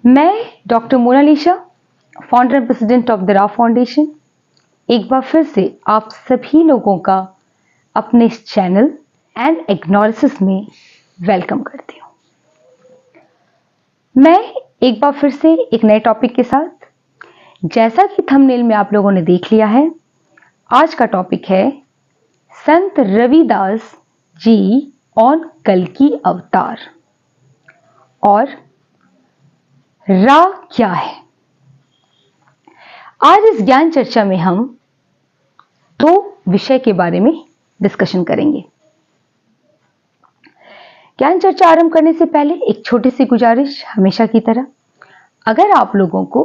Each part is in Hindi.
मैं doctor Monalisa, founder and president of the रा फाउंडेशन, एक बार फिर से आप सभी लोगों का अपने इस चैनल एंड एग्नोलिसिस में वेलकम करती हूँ। मैं एक बार फिर से एक नए टॉपिक के साथ, जैसा कि थंबनेल में आप लोगों ने देख लिया है, आज का टॉपिक है संत रविदास जी ऑन कल्कि अवतार। और रा क्या है? आज इस ज्ञान चर्चा में हम दो विषय के बारे में डिस्कशन करेंगे। ज्ञान चर्चा आरंभ करने से पहले एक छोटी सी गुजारिश, हमेशा की तरह, अगर आप लोगों को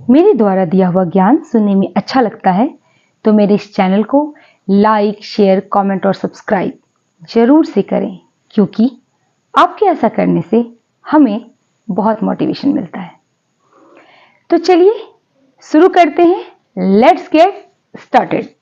मेरे द्वारा दिया हुआ ज्ञान सुनने में अच्छा लगता है तो मेरे इस चैनल को लाइक, शेयर, कमेंट और सब्सक्राइब जरूर से करें, क्योंकि आपके ऐसा करने से हमें बहुत मोटिवेशन मिलता है। तो चलिए शुरू करते हैं। Let's get started.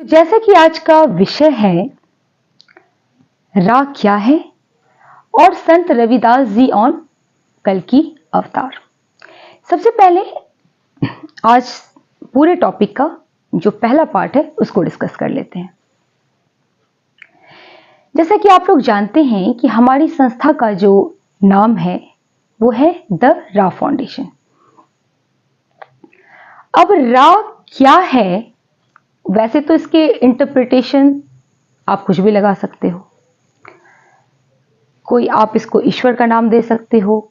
जैसा कि आज का विषय है रा क्या है और संत रविदास जी ऑन कल्कि अवतार। सबसे पहले आज पूरे टॉपिक का जो पहला पार्ट है उसको डिस्कस कर लेते हैं। जैसा कि आप लोग जानते हैं कि हमारी संस्था का जो नाम है वो है द रा फाउंडेशन। अब रा क्या है, वैसे तो इसके इंटरप्रिटेशन आप कुछ भी लगा सकते हो। कोई आप इसको ईश्वर का नाम दे सकते हो,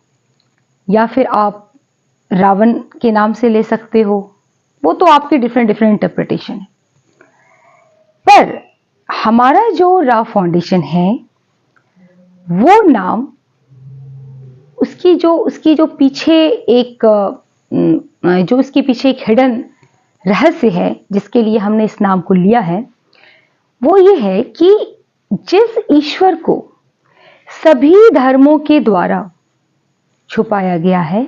या फिर आप रावण के नाम से ले सकते हो। वो तो आपके डिफरेंट इंटरप्रिटेशन है। पर हमारा जो रा फाउंडेशन है वो नाम उसकी जो पीछे एक हिडन रहस्य है जिसके लिए हमने इस नाम को लिया है, वो ये है कि जिस ईश्वर को सभी धर्मों के द्वारा छुपाया गया है,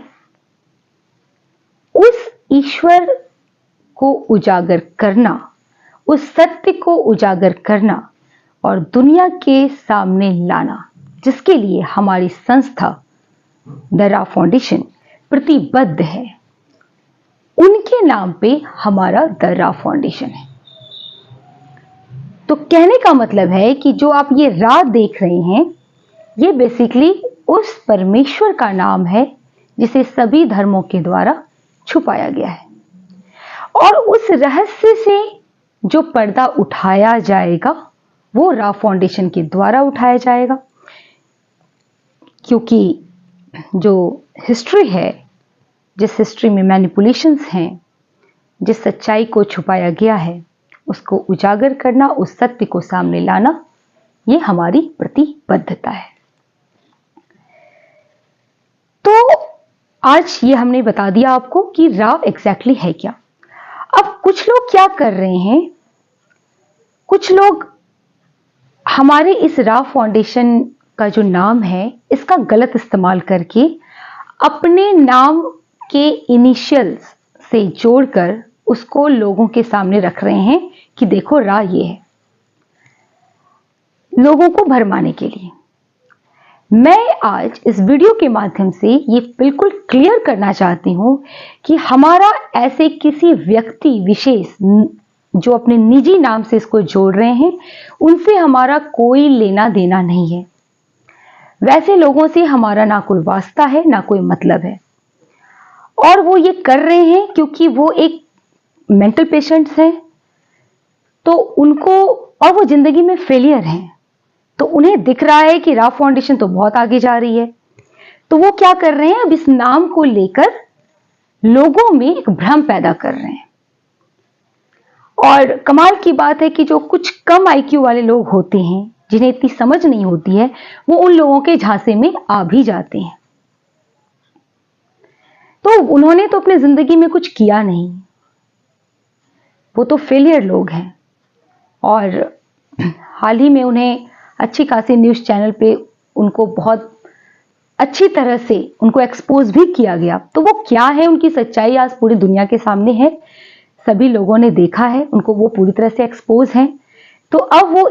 उस ईश्वर को उजागर करना, उस सत्य को उजागर करना और दुनिया के सामने लाना, जिसके लिए हमारी संस्था द रा फाउंडेशन प्रतिबद्ध है, उनके नाम पे हमारा द रा फाउंडेशन है। तो कहने का मतलब है कि जो आप ये रा देख रहे हैं, ये बेसिकली उस परमेश्वर का नाम है जिसे सभी धर्मों के द्वारा छुपाया गया है। और उस रहस्य से जो पर्दा उठाया जाएगा वो रा फाउंडेशन के द्वारा उठाया जाएगा, क्योंकि जो हिस्ट्री है, जिस हिस्ट्री में मैनिपुलेशंस हैं, जिस सच्चाई को छुपाया गया है उसको उजागर करना, उस सत्य को सामने लाना, ये हमारी प्रतिबद्धता है। तो आज ये हमने बता दिया आपको कि रा एग्जैक्टली है क्या। अब कुछ लोग क्या कर रहे हैं, कुछ लोग हमारे इस रा फाउंडेशन का जो नाम है इसका गलत इस्तेमाल करके अपने नाम के इनिशियल्स से जोड़कर उसको लोगों के सामने रख रहे हैं कि देखो रा ये है, लोगों को भरमाने के लिए। मैं आज इस वीडियो के माध्यम से ये बिल्कुल क्लियर करना चाहती हूं कि हमारा ऐसे किसी व्यक्ति विशेष जो अपने निजी नाम से इसको जोड़ रहे हैं, उनसे हमारा कोई लेना देना नहीं है। वैसे लोगों से हमारा ना कोई वास्ता है, ना कोई मतलब है। और वो ये कर रहे हैं क्योंकि वो एक मेंटल पेशेंट्स हैं, तो उनको, और वो जिंदगी में फेलियर हैं, तो उन्हें दिख रहा है कि रा फाउंडेशन तो बहुत आगे जा रही है, तो वो क्या कर रहे हैं, अब इस नाम को लेकर लोगों में एक भ्रम पैदा कर रहे हैं। और कमाल की बात है कि जो कुछ कम आईक्यू वाले लोग होते हैं, जिन्हें इतनी समझ नहीं होती है, वो उन लोगों के झांसे में आ भी जाते हैं। तो उन्होंने तो अपनी जिंदगी में कुछ किया नहीं, वो तो फेलियर लोग हैं। और हाल ही में उन्हें अच्छी खासी न्यूज़ चैनल पे उनको बहुत अच्छी तरह से उनको एक्सपोज भी किया गया। तो वो क्या है, उनकी सच्चाई आज पूरी दुनिया के सामने है, सभी लोगों ने देखा है उनको, वो पूरी तरह से एक्सपोज हैं। तो अब वो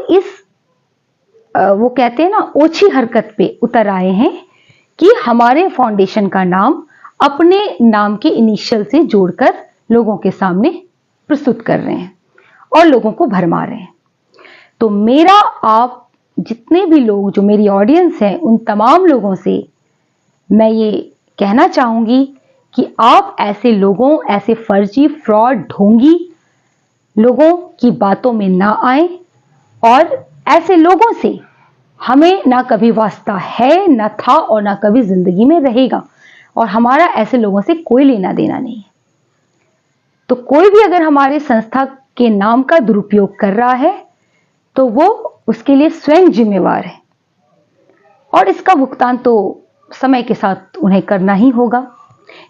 वो कहते हैं ना, ओछी हरकत पे उतर आए हैं कि हमारे फाउंडेशन का नाम अपने नाम के इनिशियल से जोड़कर लोगों के सामने प्रस्तुत कर रहे हैं और लोगों को भरमा रहे हैं। तो मेरा, आप जितने भी लोग जो मेरी ऑडियंस है, उन तमाम लोगों से मैं ये कहना चाहूंगी कि आप ऐसे लोगों, ऐसे फर्जी, फ्रॉड, ढोंगी लोगों की बातों में ना आए। और ऐसे लोगों से हमें ना कभी वास्ता है, ना था और ना कभी जिंदगी में रहेगा। और हमारा ऐसे लोगों से कोई लेना देना नहीं है। तो कोई भी अगर हमारे संस्था के नाम का दुरुपयोग कर रहा है तो वो उसके लिए स्वयं जिम्मेवार है और इसका भुगतान तो समय के साथ उन्हें करना ही होगा।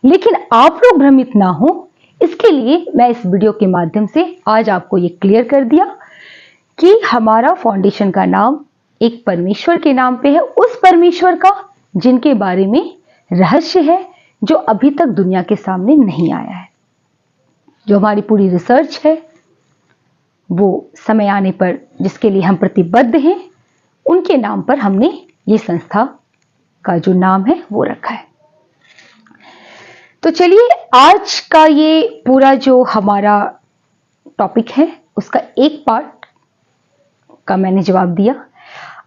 लेकिन आप लोग भ्रमित ना हो, इसके लिए मैं इस वीडियो के माध्यम से आज आपको ये क्लियर कर दिया कि हमारा फाउंडेशन का नाम एक परमेश्वर के नाम पे है, उस परमेश्वर का जिनके बारे में रहस्य है जो अभी तक दुनिया के सामने नहीं आया है। जो हमारी पूरी रिसर्च है वो समय आने पर जिसके लिए हम प्रतिबद्ध हैं, उनके नाम पर हमने ये संस्था का जो नाम है वो रखा है। तो चलिए, आज का ये पूरा जो हमारा टॉपिक है उसका एक पार्ट का मैंने जवाब दिया।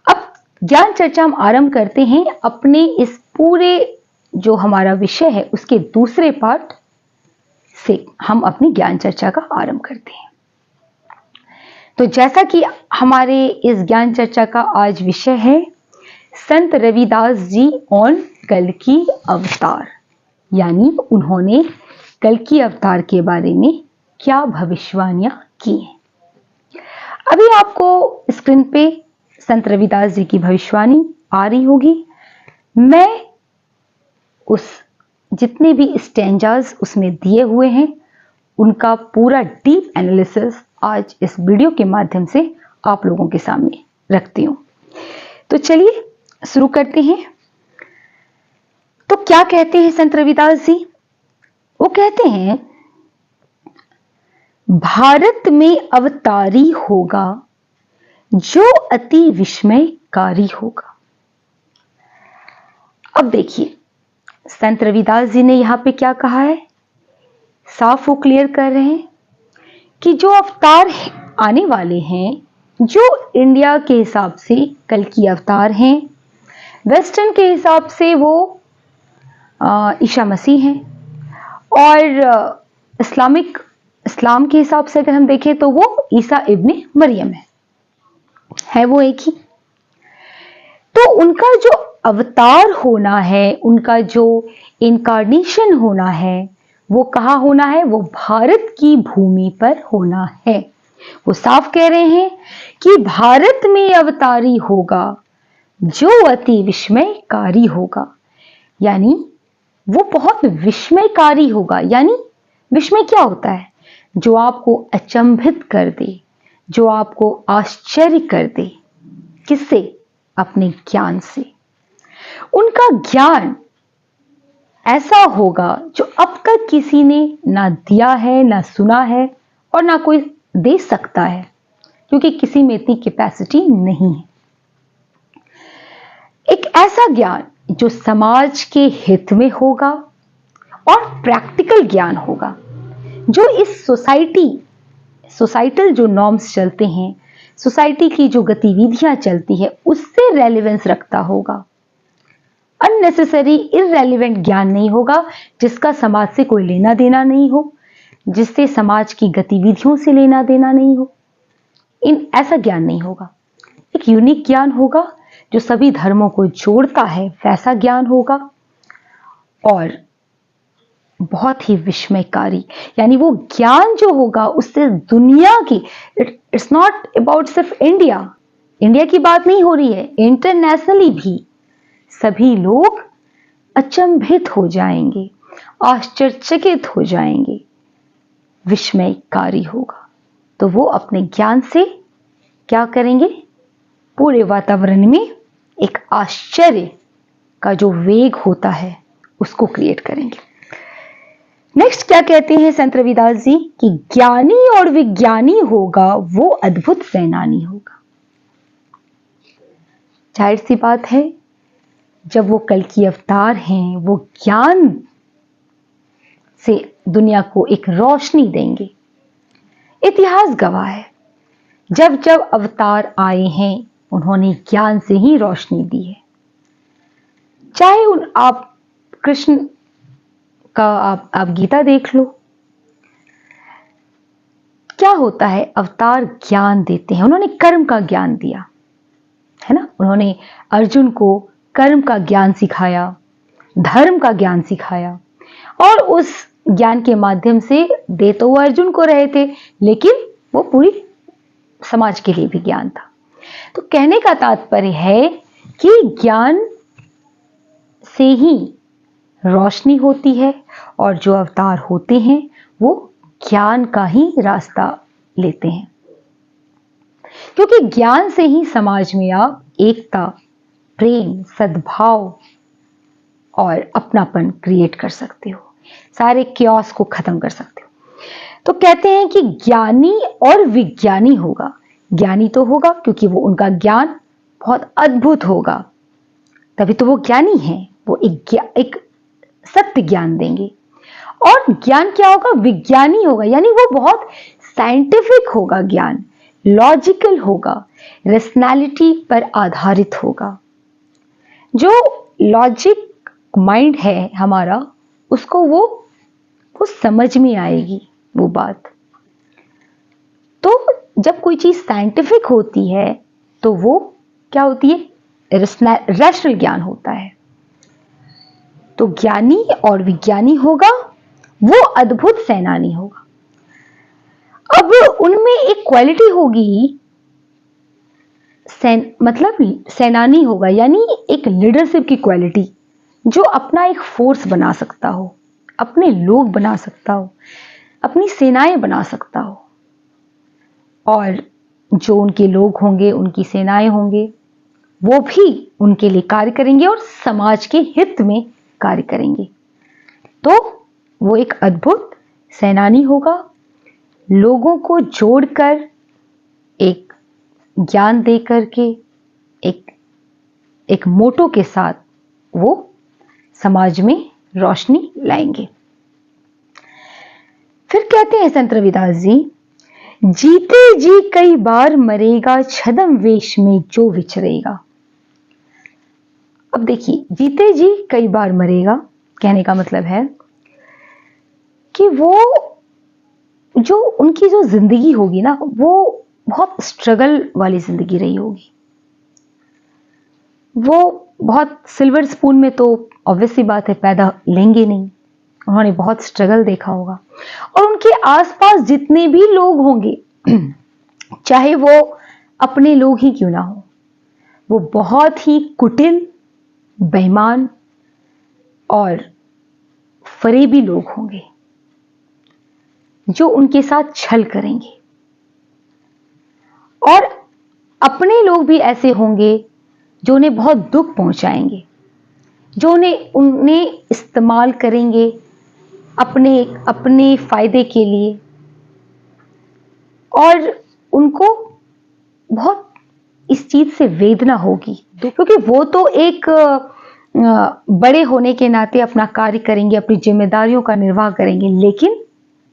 अब ज्ञान चर्चा हम आरंभ करते हैं अपने इस पूरे जो हमारा विषय है उसके दूसरे पार्ट से हम अपनी ज्ञान चर्चा का आरंभ करते हैं। तो जैसा कि हमारे इस ज्ञान चर्चा का आज विषय है संत रविदास जी ऑन कल्कि अवतार, यानी उन्होंने कल्कि अवतार के बारे में क्या भविष्यवाणियां की हैं। अभी आपको स्क्रीन पे संत रविदास जी की भविष्यवाणी आ रही होगी। मैं उस जितने भी स्टैंजाज उसमें दिए हुए हैं उनका पूरा डीप एनालिसिस आज इस वीडियो के माध्यम से आप लोगों के सामने रखती हूं। तो चलिए शुरू करते हैं। तो क्या कहते हैं संत रविदास जी? वो कहते हैं, भारत में अवतारी होगा जो अति विस्मयकारी होगा। अब देखिए संत रविदास जी ने यहां पे क्या कहा है, साफ वो क्लियर कर रहे हैं कि जो अवतार आने वाले हैं, जो इंडिया के हिसाब से कल्कि अवतार हैं, वेस्टर्न के हिसाब से वो ईसा मसीह हैं, और इस्लाम के हिसाब से अगर हम देखें तो वो ईसा इब्ने मरियम है वो एक ही। तो उनका जो अवतार होना है, उनका जो इनकार्नेशन होना है, वो कहाँ होना है? वो भारत की भूमि पर होना है। वो साफ कह रहे हैं कि भारत में अवतारी होगा जो अति विस्मयकारी होगा, यानी वो बहुत विस्मयकारी होगा। यानी विस्मय क्या होता है? जो आपको अचंभित कर दे, जो आपको आश्चर्य कर दे। किससे? अपने ज्ञान से। उनका ज्ञान ऐसा होगा जो अब तक किसी ने ना दिया है, ना सुना है और ना कोई दे सकता है, क्योंकि किसी में इतनी कैपेसिटी नहीं है। एक ऐसा ज्ञान जो समाज के हित में होगा और प्रैक्टिकल ज्ञान होगा, जो इस सोसाइटल जो नॉर्म्स चलते हैं, सोसाइटी की जो गतिविधियां चलती है, उससे रेलेवेंस रखता होगा। अननेसेसरी इररेलेवेंट ज्ञान नहीं होगा जिसका समाज से कोई लेना देना नहीं हो, जिससे समाज की गतिविधियों से लेना देना नहीं हो। ऐसा ज्ञान नहीं होगा। एक यूनिक ज्ञान होगा जो सभी धर्मों को जोड़ता है, वैसा ज्ञान होगा। और बहुत ही विस्मयकारी, यानी वो ज्ञान जो होगा उससे दुनिया की, इट्स नॉट अबाउट सिर्फ इंडिया की बात नहीं हो रही है, इंटरनेशनली भी सभी लोग अचंभित हो जाएंगे, आश्चर्यचकित हो जाएंगे। विस्मयकारी होगा। तो वो अपने ज्ञान से क्या करेंगे, पूरे वातावरण में एक आश्चर्य का जो वेग होता है उसको क्रिएट करेंगे। नेक्स्ट क्या कहते हैं संत रविदास जी कि ज्ञानी और विज्ञानी होगा वो अद्भुत सेनानी होगा। जाहिर सी बात है, जब वो कल की अवतार हैं, वो ज्ञान से दुनिया को एक रोशनी देंगे। इतिहास गवाह है, जब जब अवतार आए हैं उन्होंने ज्ञान से ही रोशनी दी है। चाहे आप कृष्ण का आप गीता देख लो, क्या होता है, अवतार ज्ञान देते हैं। उन्होंने कर्म का ज्ञान दिया है ना, उन्होंने अर्जुन को कर्म का ज्ञान सिखाया, धर्म का ज्ञान सिखाया, और उस ज्ञान के माध्यम से दे तो वो अर्जुन को रहे थे, लेकिन वो पूरी समाज के लिए भी ज्ञान था। तो कहने का तात्पर्य है कि ज्ञान से ही रोशनी होती है, और जो अवतार होते हैं वो ज्ञान का ही रास्ता लेते हैं, क्योंकि ज्ञान से ही समाज में आप एकता, प्रेम, सद्भाव और अपनापन क्रिएट कर सकते हो, सारे क्योस को खत्म कर सकते हो। तो कहते हैं कि ज्ञानी और विज्ञानी होगा। ज्ञानी तो होगा क्योंकि वो उनका ज्ञान बहुत अद्भुत होगा, तभी तो वो ज्ञानी हैं, वो एक सत्य ज्ञान देंगे। और ज्ञान क्या होगा, विज्ञानी होगा, यानी वो बहुत साइंटिफिक होगा, ज्ञान लॉजिकल होगा, रेशनैलिटी पर आधारित होगा। जो लॉजिक माइंड है हमारा, उसको वो समझ में आएगी वो बात। तो जब कोई चीज साइंटिफिक होती है तो वो क्या होती है, रैशनल ज्ञान होता है। तो ज्ञानी और विज्ञानी होगा वो अद्भुत सेनानी होगा। अब उनमें एक क्वालिटी होगी, मतलब सेनानी होगा यानी एक लीडरशिप की क्वालिटी, जो अपना एक फोर्स बना सकता हो, अपने लोग बना सकता हो, अपनी सेनाएं बना सकता हो, और जो उनके लोग होंगे, उनकी सेनाएं होंगे, वो भी उनके लिए कार्य करेंगे और समाज के हित में कार्य करेंगे। तो वो एक अद्भुत सेनानी होगा, लोगों को जोड़कर, एक ज्ञान देकर के, एक मोटो के साथ वो समाज में रोशनी लाएंगे। फिर कहते हैं संत रविदास जी, जीते जी कई बार मरेगा, छद्म वेश में जो विचरेगा। अब देखिए, जीते जी कई बार मरेगा कहने का मतलब है कि वो जो उनकी जो जिंदगी होगी ना, वो बहुत स्ट्रगल वाली जिंदगी रही होगी। वो बहुत सिल्वर स्पून में तो ऑब्वियसली बात है पैदा लेंगे नहीं, उन्होंने बहुत स्ट्रगल देखा होगा। और उनके आसपास जितने भी लोग होंगे, चाहे वो अपने लोग ही क्यों ना हो, वो बहुत ही कुटिल, बेईमान और फरेबी लोग होंगे जो उनके साथ छल करेंगे। और अपने लोग भी ऐसे होंगे जो उन्हें बहुत दुख पहुंचाएंगे, जो उन्हें इस्तेमाल करेंगे अपने फायदे के लिए, और उनको बहुत इस चीज से वेदना होगी, क्योंकि वो तो एक बड़े होने के नाते अपना कार्य करेंगे, अपनी जिम्मेदारियों का निर्वाह करेंगे, लेकिन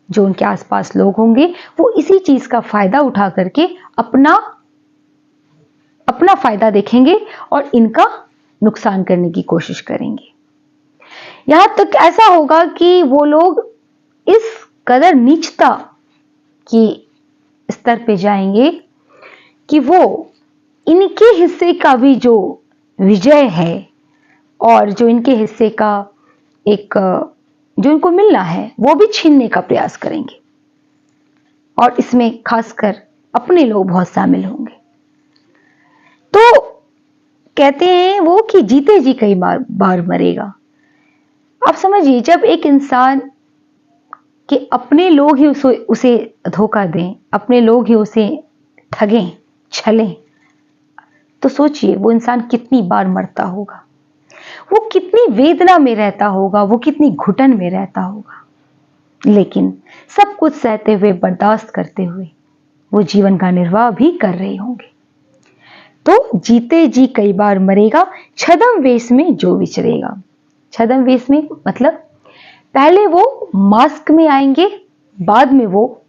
जो उनके आसपास लोग होंगे वो इसी चीज का फायदा उठा करके अपना फायदा देखेंगे और इनका नुकसान करने की कोशिश करेंगे। यहां तक ऐसा होगा कि वो लोग इस कदर नीचता की स्तर पे जाएंगे कि वो इनके हिस्से का भी जो विजय है और जो इनके हिस्से का एक जो इनको मिलना है वो भी छीनने का प्रयास करेंगे, और इसमें खासकर अपने लोग बहुत शामिल होंगे। तो कहते हैं वो कि जीते जी कई बार मरेगा। आप समझिए, जब एक इंसान कि अपने लोग ही उसे धोखा दें, अपने लोग ही उसे ठगें, छलें, तो सोचिए वो इंसान कितनी बार मरता होगा, वो कितनी वेदना में रहता होगा, वो कितनी घुटन में रहता होगा। लेकिन सब कुछ सहते हुए, बर्दाश्त करते हुए वो जीवन का निर्वाह भी कर रहे होंगे। तो जीते जी कई बार मरेगा, छद्म वेश में जो विचरेगा। छद्म वेश में मतलब पहले वो मास्क में आएंगे, बाद में वो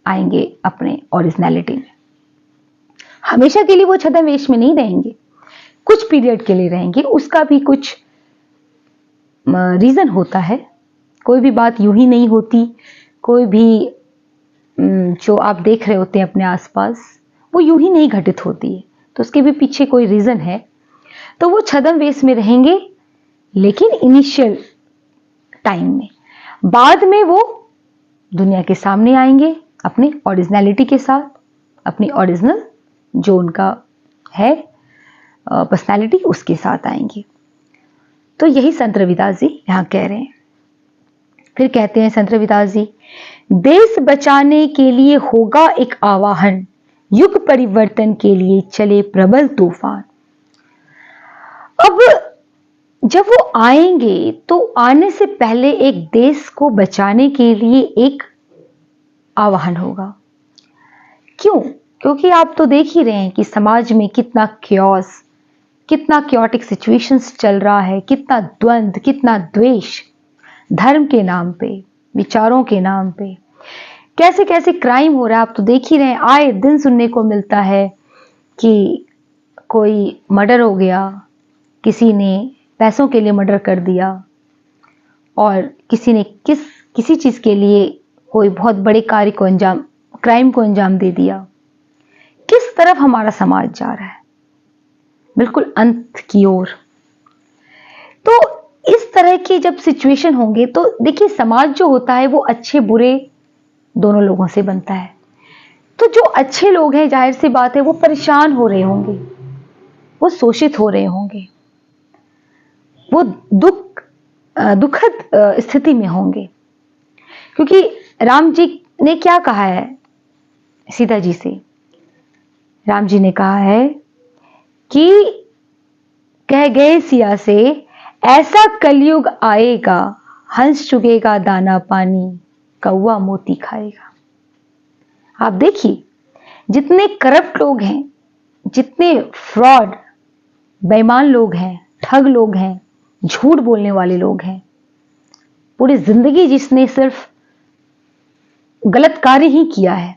आएंगे अपने ओरिजिनलिटी में। हमेशा के लिए वो छद्म वेश में नहीं रहेंगे, कुछ पीरियड के लिए रहेंगे, उसका भी कुछ रीजन होता है। कोई भी बात यूं ही नहीं होती, कोई भी जो आप देख रहे होते हैं अपने आसपास वो यूं ही नहीं घटित होती है, तो उसके भी पीछे कोई रीजन है। तो वो छद्म वेश में रहेंगे, लेकिन इनिशियल टाइम में, बाद में वो दुनिया के सामने आएंगे अपनी ओरिजिनलिटी के साथ, अपनी ओरिजिनल जो उनका है पर्सनैलिटी, उसके साथ आएंगे। तो यही संत रविदास जी यहां कह रहे हैं। फिर कहते हैं संत रविदास जी, देश बचाने के लिए होगा एक आवाहन, युग परिवर्तन के लिए चले प्रबल तूफान। अब जब वो आएंगे तो आने से पहले एक देश को बचाने के लिए एक आवाहन होगा। क्यों? क्योंकि आप तो देख ही रहे हैं कि समाज में कितना क्योस, कितना क्योटिक सिचुएशंस चल रहा है, कितना द्वंद्व, कितना द्वेष, धर्म के नाम पे, विचारों के नाम पे कैसे कैसे क्राइम हो रहा है। आप तो देख ही रहे हैं, आए दिन सुनने को मिलता है कि कोई मर्डर हो गया, किसी ने पैसों के लिए मर्डर कर दिया, और किसी ने किसी चीज के लिए कोई बहुत बड़े कार्य को अंजाम, क्राइम को अंजाम दे दिया। किस तरफ हमारा समाज जा रहा है? बिल्कुल अंत की ओर। तो इस तरह के जब सिचुएशन होंगे तो देखिए, समाज जो होता है वो अच्छे बुरे दोनों लोगों से बनता है। तो जो अच्छे लोग हैं, जाहिर सी बात है वो परेशान हो रहे होंगे, वो शोषित हो रहे होंगे, वो दुखद स्थिति में होंगे। क्योंकि राम जी ने क्या कहा है सीता जी से? राम जी ने कहा है कि कह गए सिया से, ऐसा कलयुग आएगा, हंस चुगेगा दाना पानी, कौवा मोती खाएगा। आप देखिए, जितने करप्ट लोग हैं, जितने फ्रॉड बेईमान लोग हैं, ठग लोग हैं, झूठ बोलने वाले लोग हैं, पूरी जिंदगी जिसने सिर्फ गलत कार्य ही किया है,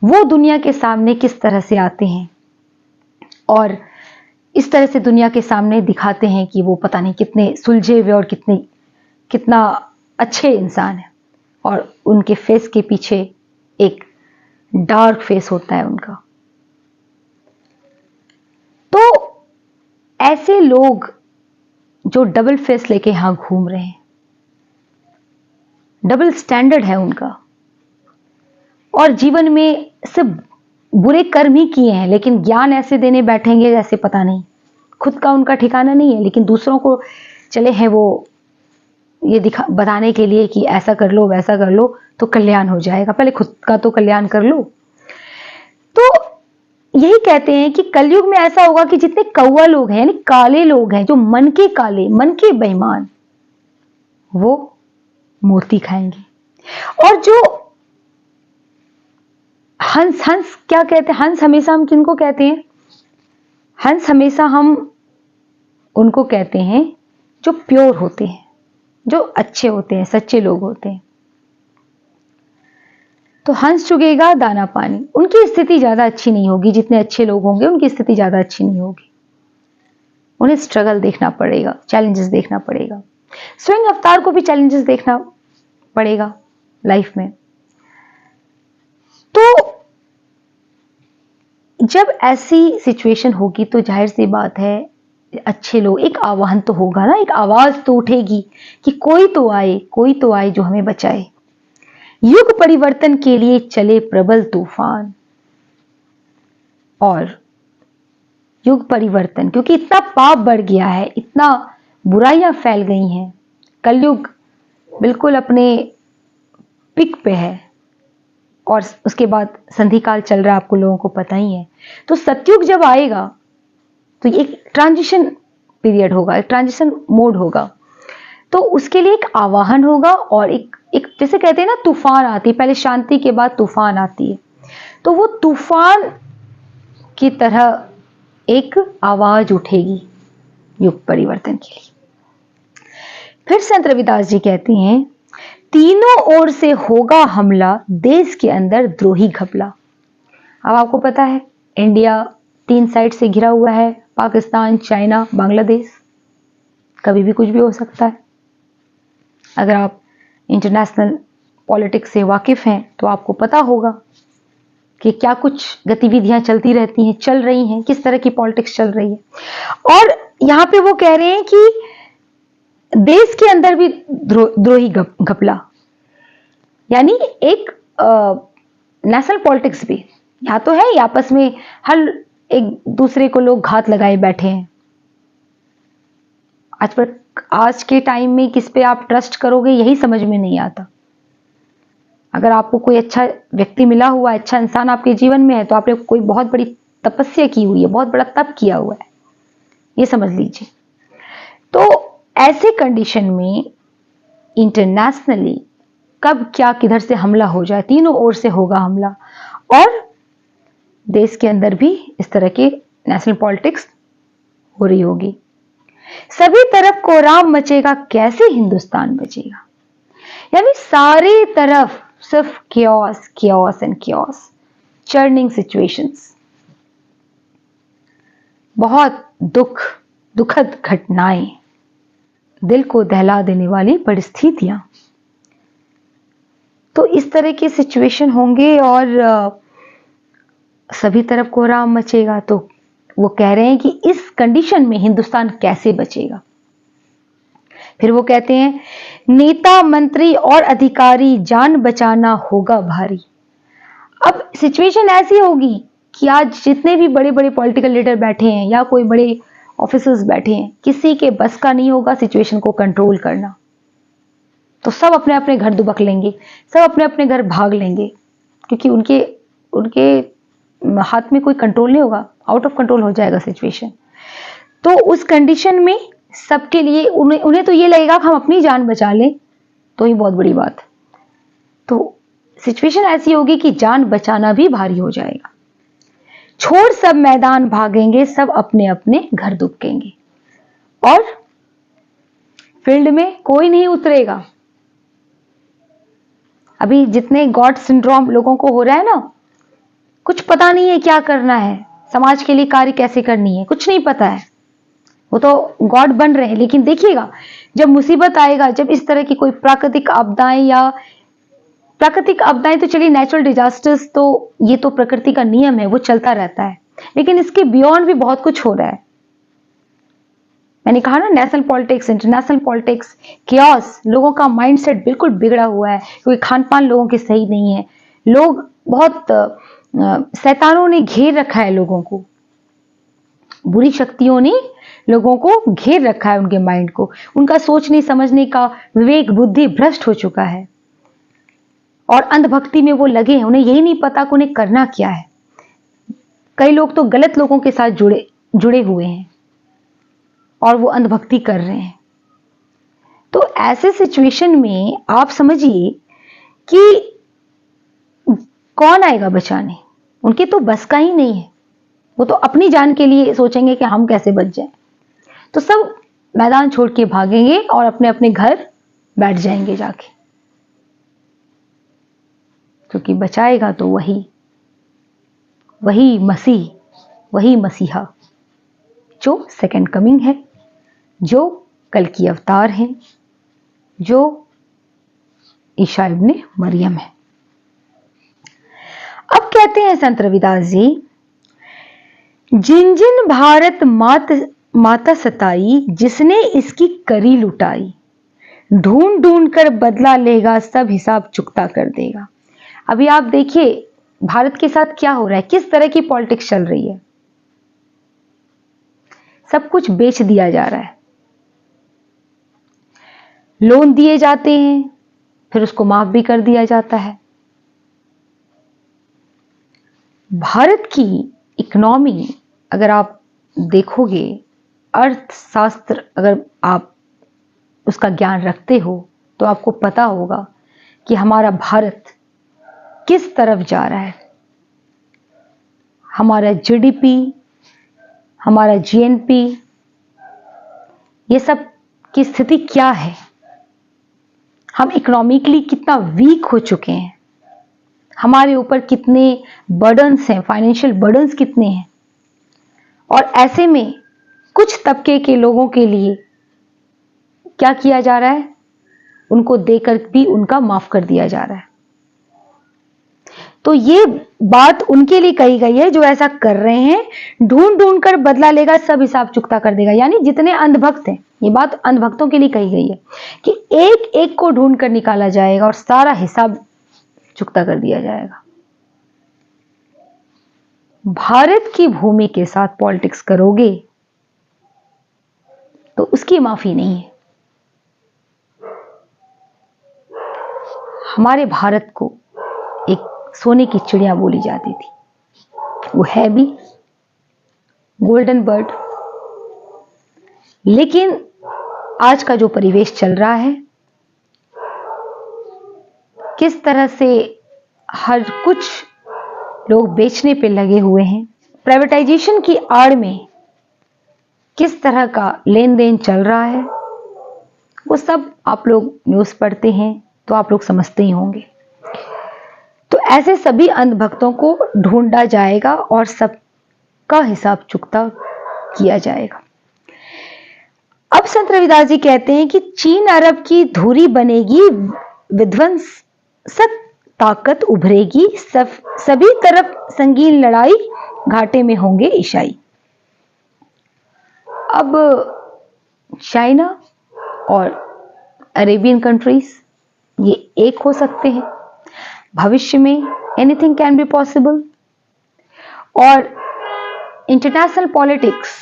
वो दुनिया के सामने किस तरह से आते हैं और इस तरह से दुनिया के सामने दिखाते हैं कि वो पता नहीं कितने सुलझे हुए और कितना अच्छे इंसान है, और उनके फेस के पीछे एक डार्क फेस होता है उनका। तो ऐसे लोग जो डबल फेस लेके यहां घूम रहे हैं, डबल स्टैंडर्ड है उनका, और जीवन में सिर्फ बुरे कर्म ही किए हैं, लेकिन ज्ञान ऐसे देने बैठेंगे जैसे पता नहीं, खुद का उनका ठिकाना नहीं है, लेकिन दूसरों को चले हैं वो ये बताने के लिए कि ऐसा कर लो, वैसा कर लो तो कल्याण हो जाएगा, पहले खुद का तो कल्याण कर लो। तो यही कहते हैं कि कलयुग में ऐसा होगा कि जितने कौवा लोग हैं, यानी काले लोग हैं, जो मन के काले, मन के बेईमान, वो मूर्ति खाएंगे। और जो हंस, हंस क्या कहते हैं? हंस हमेशा हम किनको कहते हैं? हंस हमेशा हम उनको कहते हैं जो प्योर होते हैं, जो अच्छे होते हैं, सच्चे लोग होते हैं। तो हंस चुगेगा दाना पानी, उनकी स्थिति ज्यादा अच्छी नहीं होगी। जितने अच्छे लोग होंगे उनकी स्थिति ज्यादा अच्छी नहीं होगी, उन्हें स्ट्रगल देखना पड़ेगा, चैलेंजेस देखना पड़ेगा, स्वयं अवतार को भी चैलेंजेस देखना पड़ेगा लाइफ में। तो जब ऐसी सिचुएशन होगी तो जाहिर सी बात है अच्छे लोग, एक आह्वान तो होगा ना, एक आवाज तो उठेगी कि कोई तो आए, कोई तो आए जो हमें बचाए। युग परिवर्तन के लिए चले प्रबल तूफान। और युग परिवर्तन, क्योंकि इतना पाप बढ़ गया है, इतना बुराइयां फैल गई हैं, कलयुग बिल्कुल अपने पिक पे है, और उसके बाद संधि काल चल रहा है, आपको लोगों को पता ही है। तो सतयुग जब आएगा तो ये एक ट्रांजिशन पीरियड होगा, एक ट्रांजिशन मोड होगा। तो उसके लिए एक आवाहन होगा और एक एक जैसे कहते हैं ना, तूफान आती है, पहले शांति के बाद तूफान आती है। तो वो तूफान की तरह एक आवाज उठेगी युग परिवर्तन के लिए। फिर संत रविदास जी कहते हैं, तीनों ओर से होगा हमला, देश के अंदर द्रोही घपला। अब आपको पता है इंडिया 3 साइड से घिरा हुआ है, पाकिस्तान, चाइना, बांग्लादेश। कभी भी कुछ भी हो सकता है। अगर आप इंटरनेशनल पॉलिटिक्स से वाकिफ हैं तो आपको पता होगा कि क्या कुछ गतिविधियां चलती रहती हैं, चल रही हैं, किस तरह की पॉलिटिक्स चल रही है। और यहां पे वो कह रहे हैं कि देश के अंदर भी द्रोही घपला, यानी एक नेशनल पॉलिटिक्स भी यहाँ तो है, आपस में हर एक दूसरे को लोग घात लगाए बैठे हैं। आज के टाइम में किस पे आप ट्रस्ट करोगे यही समझ में नहीं आता। अगर आपको कोई अच्छा व्यक्ति मिला हुआ है, अच्छा इंसान आपके जीवन में है, तो आपने कोई बहुत बड़ी तपस्या की हुई है, बहुत बड़ा तप किया हुआ है, ये समझ लीजिए। तो ऐसे कंडीशन में इंटरनेशनली कब क्या किधर से हमला हो जाए, तीनों ओर से होगा हमला, और देश के अंदर भी इस तरह के नेशनल पॉलिटिक्स हो रही होगी। सभी तरफ कोहराम मचेगा, कैसे हिंदुस्तान बचेगा। यानी सारी तरफ सिर्फ chaos chaos and chaos, churning situations, बहुत दुखद घटनाएं, दिल को दहला देने वाली परिस्थितियां। तो इस तरह के सिचुएशन होंगे और सभी तरफ कोहराम मचेगा। तो वो कह रहे हैं कि इस कंडीशन में हिंदुस्तान कैसे बचेगा। फिर वो कहते हैं, नेता मंत्री और अधिकारी जान बचाना होगा भारी। अब सिचुएशन ऐसी होगी कि आज जितने भी बड़े बड़े पॉलिटिकल लीडर बैठे हैं या कोई बड़े ऑफिसर्स बैठे हैं, किसी के बस का नहीं होगा सिचुएशन को कंट्रोल करना। तो सब अपने अपने घर दुबक लेंगे, सब अपने अपने घर भाग लेंगे, क्योंकि उनके हाथ में कोई कंट्रोल नहीं होगा, आउट ऑफ कंट्रोल हो जाएगा सिचुएशन। तो उस कंडीशन में सबके लिए उन्हें तो ये लगेगा कि हम अपनी जान बचा लें तो ही बहुत बड़ी बात। तो सिचुएशन ऐसी होगी कि जान बचाना भी भारी हो जाएगा। छोड़ सब मैदान भागेंगे, सब अपने अपने घर दुबकेंगे, और फील्ड में कोई नहीं उतरेगा। अभी जितने गॉड सिंड्रोम लोगों को हो रहा है ना, कुछ पता नहीं है क्या करना है, समाज के लिए कार्य कैसे करनी है, कुछ नहीं पता है। वो तो गॉड बन रहे हैं, लेकिन देखिएगा जब मुसीबत आएगा, जब इस तरह की कोई प्राकृतिक आपदाएं तो चलिए नेचुरल डिजास्टर्स तो ये तो प्रकृति का नियम है, वो चलता रहता है, लेकिन इसके बियॉन्ड भी बहुत कुछ हो रहा है। मैंने कहा ना, national politics, international politics, chaos, लोगों का माइंडसेट बिल्कुल बिगड़ा हुआ है, क्योंकि खान पान लोगों के सही नहीं है, लोग बहुत शैतानों ने घेर रखा है लोगों को, बुरी शक्तियों ने लोगों को घेर रखा है, उनके माइंड को, उनका सोचने समझने का विवेक बुद्धि भ्रष्ट हो चुका है, और अंधभक्ति में वो लगे हैं। उन्हें यही नहीं पता कि उन्हें करना क्या है। कई लोग तो गलत लोगों के साथ जुड़े हुए हैं और वो अंधभक्ति कर रहे हैं। तो ऐसे सिचुएशन में आप समझिए कि कौन आएगा बचाने, उनके तो बस का ही नहीं है। वो तो अपनी जान के लिए सोचेंगे कि हम कैसे बच जाएं। तो सब मैदान छोड़ के भागेंगे और अपने अपने घर बैठ जाएंगे जाके, क्योंकि बचाएगा तो वही मसीह, वही मसीहा जो सेकंड कमिंग है, जो कल की अवतार है, जो ईसा इब्ने मरियम है। अब कहते हैं संत रविदास जी, जिन जिन भारत माता सताई, जिसने इसकी करी लुटाई, ढूंढ ढूंढ कर बदला लेगा, सब हिसाब चुकता कर देगा। अभी आप देखिए भारत के साथ क्या हो रहा है, किस तरह की पॉलिटिक्स चल रही है। सब कुछ बेच दिया जा रहा है। लोन दिए जाते हैं, फिर उसको माफ भी कर दिया जाता है। भारत की इकोनॉमी अगर आप देखोगे, अर्थशास्त्र अगर आप उसका ज्ञान रखते हो, तो आपको पता होगा कि हमारा भारत किस तरफ जा रहा है। हमारा जीडीपी, हमारा जीएनपी, ये सब की स्थिति क्या है, हम इकोनॉमिकली कितना वीक हो चुके हैं, हमारे ऊपर कितने बर्डन्स हैं, फाइनेंशियल बर्डन्स कितने हैं, और ऐसे में कुछ तबके के लोगों के लिए क्या किया जा रहा है, उनको देकर भी उनका माफ कर दिया जा रहा है। तो ये बात उनके लिए कही गई है जो ऐसा कर रहे हैं। ढूंढ ढूंढ कर बदला लेगा, सब हिसाब चुकता कर देगा। यानी जितने अंधभक्त हैं, ये बात अंधभक्तों के लिए कही गई है कि एक एक को ढूंढ कर निकाला जाएगा और सारा हिसाब चुकता कर दिया जाएगा। भारत की भूमि के साथ पॉलिटिक्स करोगे तो उसकी माफी नहीं है। हमारे भारत को एक सोने की चिड़िया बोली जाती थी, वो है भी गोल्डन बर्ड। लेकिन आज का जो परिवेश चल रहा है, किस तरह से हर कुछ लोग बेचने पे लगे हुए हैं, प्राइवेटाइजेशन की आड़ में किस तरह का लेन देन चल रहा है, वो सब आप लोग न्यूज़ पढ़ते हैं तो आप लोग समझते ही होंगे। तो ऐसे सभी अंधभक्तों को ढूंढा जाएगा और सबका हिसाब चुकता किया जाएगा। अब संत रविदास जी कहते हैं कि चीन अरब की धुरी बनेगी, विध्वंसक ताकत उभरेगी, सभी तरफ संगीन लड़ाई, घाटे में होंगे ईसाई। अब चाइना और अरेबियन कंट्रीज ये एक हो सकते हैं, भविष्य में एनीथिंग कैन बी पॉसिबल। और इंटरनेशनल पॉलिटिक्स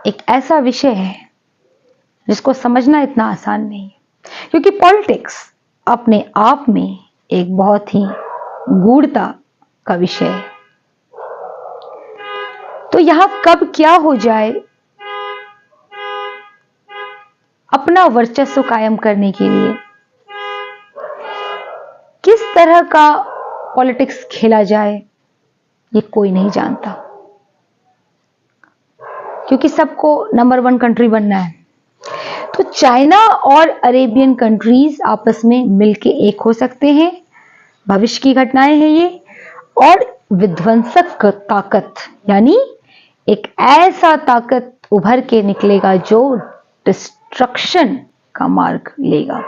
एक ऐसा विषय है जिसको समझना इतना आसान नहीं है, क्योंकि पॉलिटिक्स अपने आप में एक बहुत ही गूढ़ता का विषय है। तो यहां कब क्या हो जाए, अपना वर्चस्व कायम करने के लिए किस तरह का पॉलिटिक्स खेला जाए, ये कोई नहीं जानता, क्योंकि सबको नंबर 1 कंट्री बनना है। तो चाइना और अरेबियन कंट्रीज आपस में मिलके एक हो सकते हैं, भविष्य की घटनाएं हैं ये। और विध्वंसक ताकत, यानी एक ऐसा ताकत उभर के निकलेगा जो डिस्ट्रक्शन का मार्ग लेगा।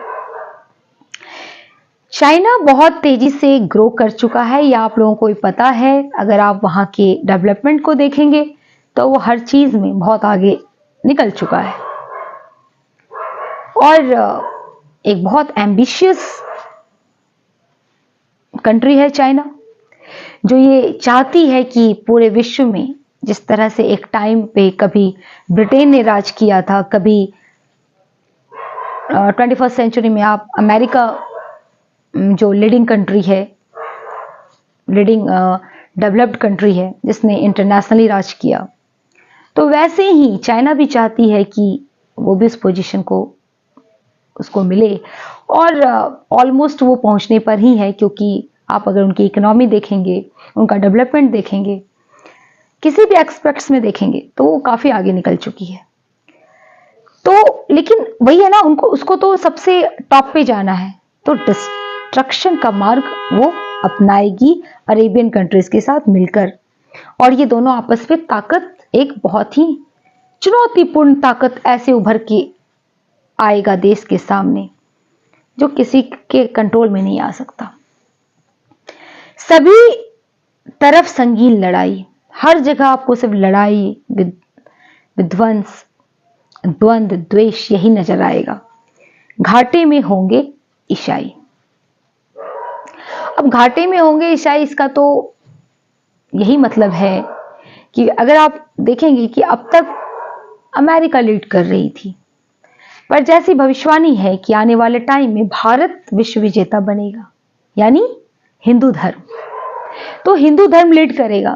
चाइना बहुत तेजी से ग्रो कर चुका है, यह आप लोगों को भी पता है। अगर आप वहां के डेवलपमेंट को देखेंगे तो वो हर चीज में बहुत आगे निकल चुका है और एक बहुत एम्बिशियस कंट्री है चाइना, जो ये चाहती है कि पूरे विश्व में, जिस तरह से एक टाइम पे कभी ब्रिटेन ने राज किया था, कभी 21st सेंचुरी में आप अमेरिका जो लीडिंग कंट्री है, लीडिंग डेवलप्ड कंट्री है जिसने इंटरनेशनली राज किया, तो वैसे ही चाइना भी चाहती है कि वो भी इस पोजीशन को उसको मिले। और ऑलमोस्ट वो पहुंचने पर ही है, क्योंकि आप अगर उनकी इकोनॉमी देखेंगे, उनका डेवलपमेंट देखेंगे, किसी भी एस्पेक्ट्स में देखेंगे तो वो काफी आगे निकल चुकी है। तो लेकिन वही है ना, उनको उसको तो सबसे टॉप पे जाना है, तो डिस्ट्रक्शन का मार्ग वो अपनाएगी अरेबियन कंट्रीज के साथ मिलकर। और ये दोनों आपस में ताकत, एक बहुत ही चुनौतीपूर्ण ताकत ऐसे उभर के आएगा देश के सामने जो किसी के कंट्रोल में नहीं आ सकता। सभी तरफ संगीन लड़ाई, हर जगह आपको सिर्फ लड़ाई, विध्वंस, द्वंद्व, द्वेष यही नजर आएगा। घाटे में होंगे ईसाई। अब घाटे में होंगे ईसाई, इसका तो यही मतलब है कि अगर आप देखेंगे कि अब तक अमेरिका लीड कर रही थी, पर जैसी भविष्यवाणी है कि आने वाले टाइम में भारत विश्व विजेता बनेगा, यानी हिंदू धर्म, तो हिंदू धर्म लीड करेगा,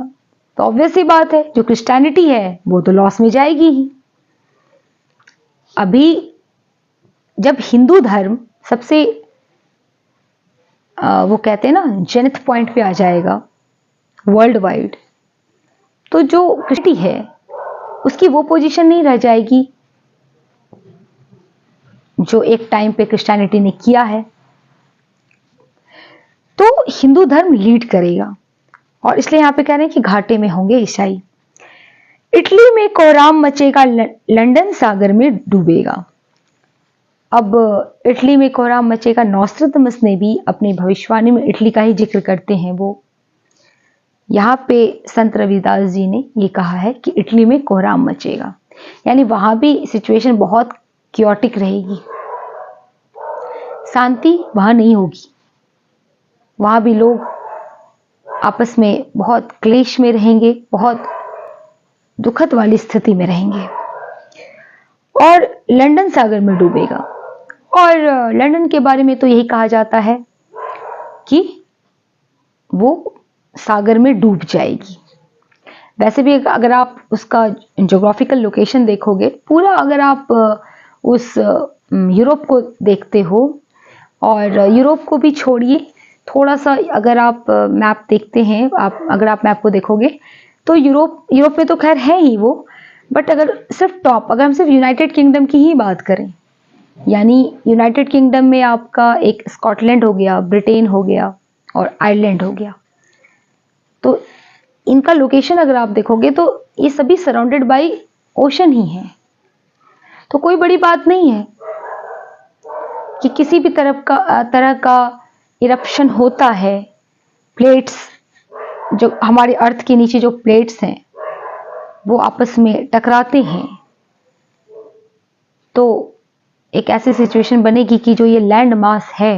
तो ऑब्वियस सी बात है जो क्रिश्चियनिटी है वो तो लॉस में जाएगी ही। अभी जब हिंदू धर्म सबसे वो कहते हैं ना जेनिथ पॉइंट पे आ जाएगा वर्ल्ड वाइड, तो जो क्रिश्चियनिटी है उसकी वो पोजीशन नहीं रह जाएगी जो एक टाइम पे क्रिश्चियनिटी ने किया है। तो हिंदू धर्म लीड करेगा और इसलिए यहां पे कह रहे हैं कि घाटे में होंगे ईसाई। इटली में कोहराम मचेगा, लंदन सागर में डूबेगा। अब इटली में कोहराम मचेगा, नॉस्ट्रेडमस ने भी अपनी भविष्यवाणी में इटली का ही जिक्र करते हैं। वो यहाँ पे संत रविदास जी ने ये कहा है कि इटली में कोहराम मचेगा, यानी वहां भी सिचुएशन बहुत क्योटिक रहेगी, शांति वहां नहीं होगी, वहां भी लोग आपस में बहुत क्लेश में रहेंगे, बहुत दुखद वाली स्थिति में रहेंगे। और लंदन सागर में डूबेगा, और लंदन के बारे में तो यही कहा जाता है कि वो सागर में डूब जाएगी। वैसे भी अगर आप उसका ज्योग्राफिकल लोकेशन देखोगे पूरा, अगर आप उस यूरोप को देखते हो, और यूरोप को भी छोड़िए, थोड़ा सा अगर आप मैप देखते हैं, अगर आप मैप को देखोगे तो यूरोप में तो खैर है ही वो, बट अगर सिर्फ टॉप, अगर हम सिर्फ यूनाइटेड किंगडम की ही बात करें, यानी यूनाइटेड किंगडम में आपका एक स्कॉटलैंड हो गया, ब्रिटेन हो गया और आयरलैंड हो गया, तो इनका लोकेशन अगर आप देखोगे तो ये सभी सराउंडेड बाय ओशन ही है। तो कोई बड़ी बात नहीं है कि किसी भी तरह का इरप्शन होता है। प्लेट्स, जो हमारे अर्थ के नीचे जो प्लेट्स हैं वो आपस में टकराते हैं, तो एक ऐसी सिचुएशन बनेगी कि जो ये लैंड मास है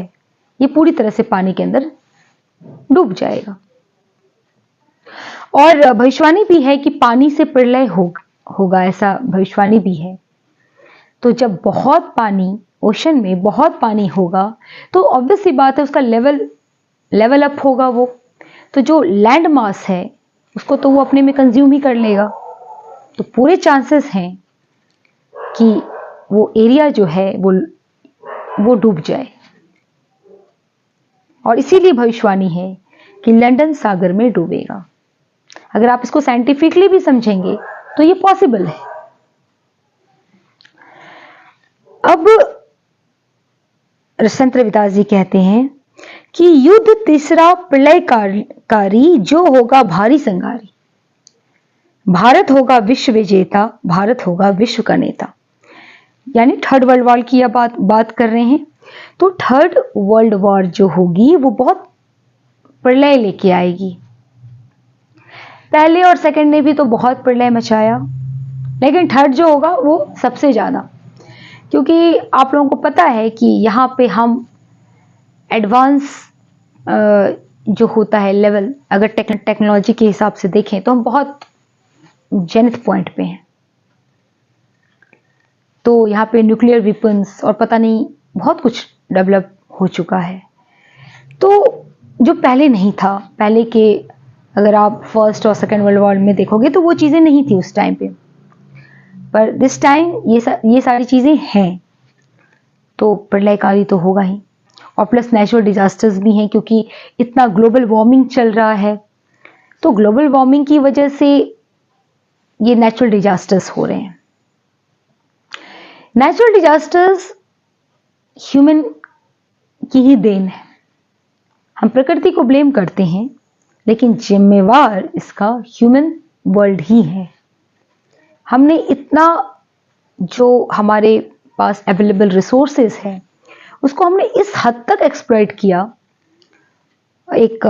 ये पूरी तरह से पानी के अंदर डूब जाएगा। और भविष्यवाणी भी है कि पानी से प्रलय होगा, ऐसा भविष्यवाणी भी है। तो जब बहुत पानी, ओशन में बहुत पानी होगा, तो ऑब्वियस सी बात है उसका लेवल अप होगा वो, तो जो लैंड मास है उसको तो वो अपने में कंज्यूम ही कर लेगा, तो पूरे चांसेस हैं कि वो एरिया जो है वो डूब जाए। और इसीलिए भविष्यवाणी है कि लंदन सागर में डूबेगा। अगर आप इसको साइंटिफिकली भी समझेंगे तो ये पॉसिबल है। अब संत रविदास जी कहते हैं कि युद्ध तीसरा प्रलयकारी जो होगा भारी संगारी, भारत होगा विश्व विजेता, भारत होगा विश्व का नेता। यानी थर्ड वर्ल्ड वॉर की बात कर रहे हैं, तो थर्ड वर्ल्ड वॉर जो होगी वो बहुत प्रलय लेके आएगी। पहले और सेकंड ने भी तो बहुत प्रलय मचाया, लेकिन थर्ड जो होगा वो सबसे ज्यादा, क्योंकि आप लोगों को पता है कि यहाँ पे हम एडवांस जो होता है लेवल, अगर टेक्नोलॉजी के हिसाब से देखें तो हम बहुत जेनिथ पॉइंट पे हैं। तो यहाँ पे न्यूक्लियर वेपन्स और पता नहीं बहुत कुछ डेवलप हो चुका है, तो जो पहले नहीं था। पहले के अगर आप फर्स्ट और सेकेंड वर्ल्ड वॉर में देखोगे तो वो चीजें नहीं थी उस टाइम पे, पर दिस टाइम ये सारी चीजें हैं, तो प्रलयकारी तो होगा ही। और प्लस नेचुरल डिजास्टर्स भी हैं, क्योंकि इतना ग्लोबल वार्मिंग चल रहा है, तो ग्लोबल वार्मिंग की वजह से ये नेचुरल डिजास्टर्स हो रहे हैं। नेचुरल डिजास्टर्स ह्यूमन की ही देन है। हम प्रकृति को ब्लेम करते हैं, लेकिन जिम्मेवार इसका ह्यूमन वर्ल्ड ही है। हमने इतना जो हमारे पास अवेलेबल रिसोर्सेज है उसको हमने इस हद तक एक्सप्लॉइट किया एक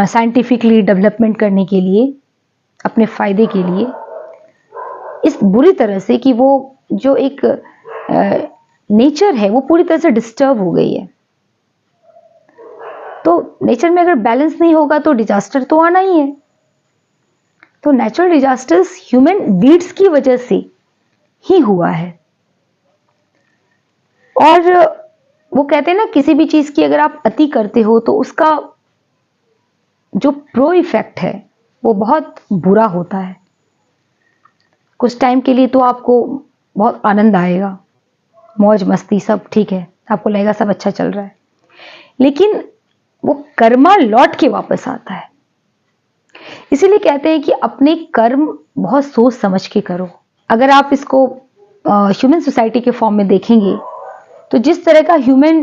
साइंटिफिकली डेवलपमेंट करने के लिए, अपने फायदे के लिए, इस बुरी तरह से कि वो जो एक नेचर है वो पूरी तरह से डिस्टर्ब हो गई है। तो नेचर में अगर बैलेंस नहीं होगा तो डिजास्टर तो आना ही है। तो नेचुरल डिजास्टर्स ह्यूमन डीड्स की वजह से ही हुआ है। और वो कहते हैं ना, किसी भी चीज की अगर आप अति करते हो तो उसका जो प्रो इफेक्ट है वो बहुत बुरा होता है। कुछ टाइम के लिए तो आपको बहुत आनंद आएगा, मौज मस्ती सब ठीक है, आपको लगेगा सब अच्छा चल रहा है, लेकिन वो कर्मा लौट के वापस आता है। इसीलिए कहते हैं कि अपने कर्म बहुत सोच समझ के करो। अगर आप इसको ह्यूमन सोसाइटी के फॉर्म में देखेंगे तो जिस तरह का ह्यूमन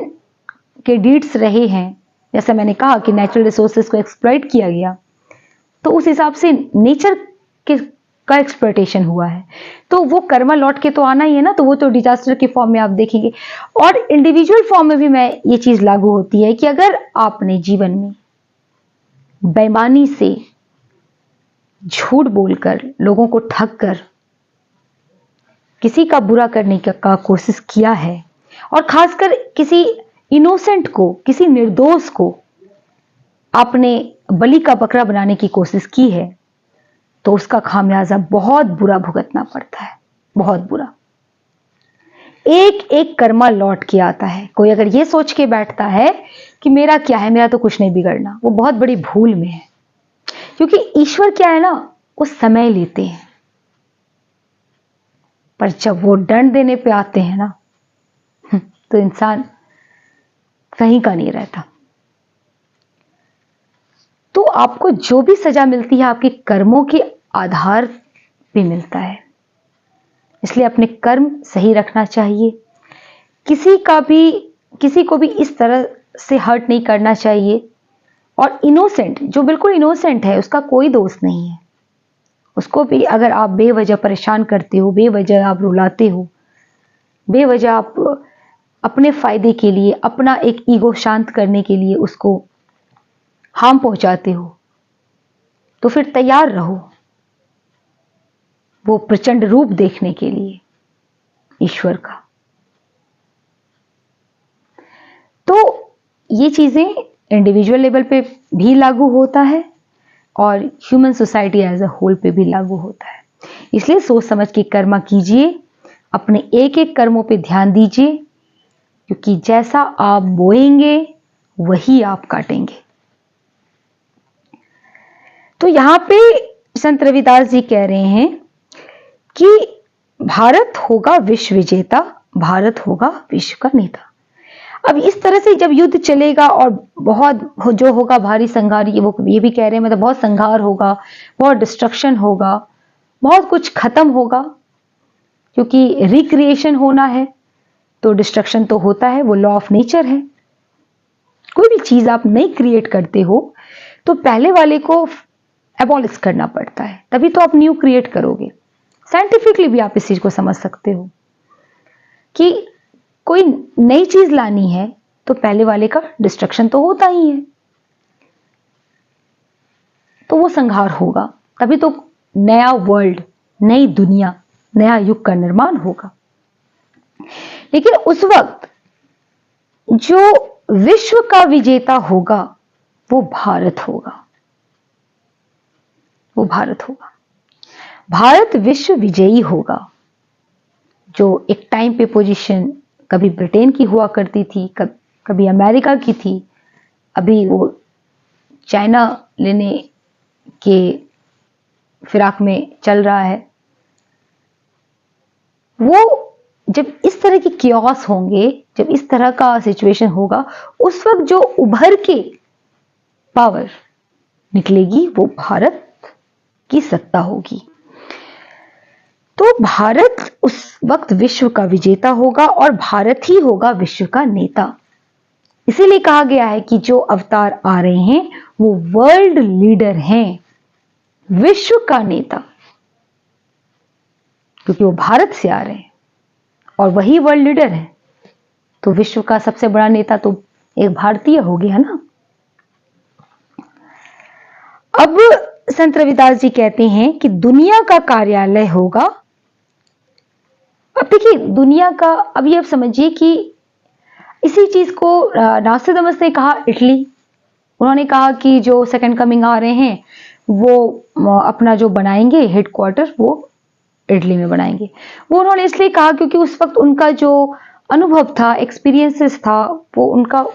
के डीड्स रहे हैं, जैसा मैंने कहा कि नेचुरल रिसोर्सेज को एक्सप्लॉइट किया गया, तो उस हिसाब से नेचर के का एक्सप्लॉइटेशन हुआ है, तो वो कर्मा लौट के तो आना ही है ना। तो वो तो डिजास्टर के फॉर्म में आप देखेंगे, और इंडिविजुअल फॉर्म में भी मैं ये चीज लागू होती है कि अगर आपने जीवन में बेईमानी से, झूठ बोलकर, लोगों को ठग कर किसी का बुरा करने का कोशिश किया है, और खासकर किसी इनोसेंट को, किसी निर्दोष को आपने बलि का बकरा बनाने की कोशिश की है, तो उसका खामियाजा बहुत बुरा भुगतना पड़ता है, बहुत बुरा। एक एक कर्मा लौट के आता है। कोई अगर ये सोच के बैठता है कि मेरा क्या है, मेरा तो कुछ नहीं बिगड़ना, वो बहुत बड़ी भूल में है। क्योंकि ईश्वर क्या है ना, वो समय लेते हैं, पर जब वो दंड देने पे आते हैं ना, तो इंसान कहीं का नहीं रहता। तो आपको जो भी सजा मिलती है आपके कर्मों के आधार पे मिलता है, इसलिए अपने कर्म सही रखना चाहिए। किसी को भी इस तरह से हर्ट नहीं करना चाहिए। और इनोसेंट, जो बिल्कुल इनोसेंट है, उसका कोई दोष नहीं है, उसको भी अगर आप बेवजह परेशान करते हो, बेवजह आप रुलाते हो, बेवजह आप अपने फायदे के लिए, अपना एक ईगो शांत करने के लिए उसको हार्म पहुंचाते हो, तो फिर तैयार रहो वो प्रचंड रूप देखने के लिए ईश्वर का। तो ये चीजें इंडिविजुअल लेवल पे भी लागू होता है और human society as a whole पे भी लागू होता है। इसलिए सोच समझ के कर्म कीजिए, अपने एक एक कर्मों पे ध्यान दीजिए, क्योंकि जैसा आप बोएंगे वही आप काटेंगे। तो यहां पे संत रविदास जी कह रहे हैं कि भारत होगा विश्व विजेता, भारत होगा विश्व का नेता। अब इस तरह से जब युद्ध चलेगा और बहुत जो होगा भारी संहार, ये भी कह रहे हैं, मतलब बहुत संहार होगा, बहुत डिस्ट्रक्शन होगा, बहुत कुछ खत्म होगा, क्योंकि रिक्रिएशन होना है तो डिस्ट्रक्शन तो होता है, वो लॉ ऑफ नेचर है। कोई भी चीज आप नहीं क्रिएट करते हो तो पहले वाले को एबॉलिश करना पड़ता है, तभी तो आप न्यू क्रिएट करोगे। साइंटिफिकली भी आप इस चीज को समझ सकते हो कि कोई नई चीज लानी है तो पहले वाले का डिस्ट्रक्शन तो होता ही है, तो वो संहार होगा, तभी तो नया वर्ल्ड, नई दुनिया, नया युग का निर्माण होगा। लेकिन उस वक्त जो विश्व का विजेता होगा वो भारत होगा, वो भारत होगा। भारत विश्व विजयी होगा। जो एक टाइम पे पोजीशन कभी ब्रिटेन की हुआ करती थी, कभी अमेरिका की थी, अभी वो चाइना लेने के फिराक में चल रहा है। वो जब इस तरह की कियोस होंगे, जब इस तरह का सिचुएशन होगा, उस वक्त जो उभर के पावर निकलेगी वो भारत की सत्ता होगी। तो भारत उस वक्त विश्व का विजेता होगा और भारत ही होगा विश्व का नेता। इसीलिए कहा गया है कि जो अवतार आ रहे हैं वो वर्ल्ड लीडर हैं, विश्व का नेता, क्योंकि वो भारत से आ रहे हैं और वही वर्ल्ड लीडर है। तो विश्व का सबसे बड़ा नेता तो एक भारतीय हो गया ना। अब संत रविदास जी कहते हैं कि दुनिया का कार्यालय होगा। अब देखिए दुनिया का, अब ये समझिए कि इसी चीज को नास्ट्राडामस ने कहा इटली। उन्होंने कहा कि जो सेकंड कमिंग आ रहे हैं वो अपना जो बनाएंगे हेडक्वार्टर वो इटली में बनाएंगे। वो उन्होंने इसलिए कहा क्योंकि उस वक्त उनका जो अनुभव था, एक्सपीरियंसेस था, वो उनका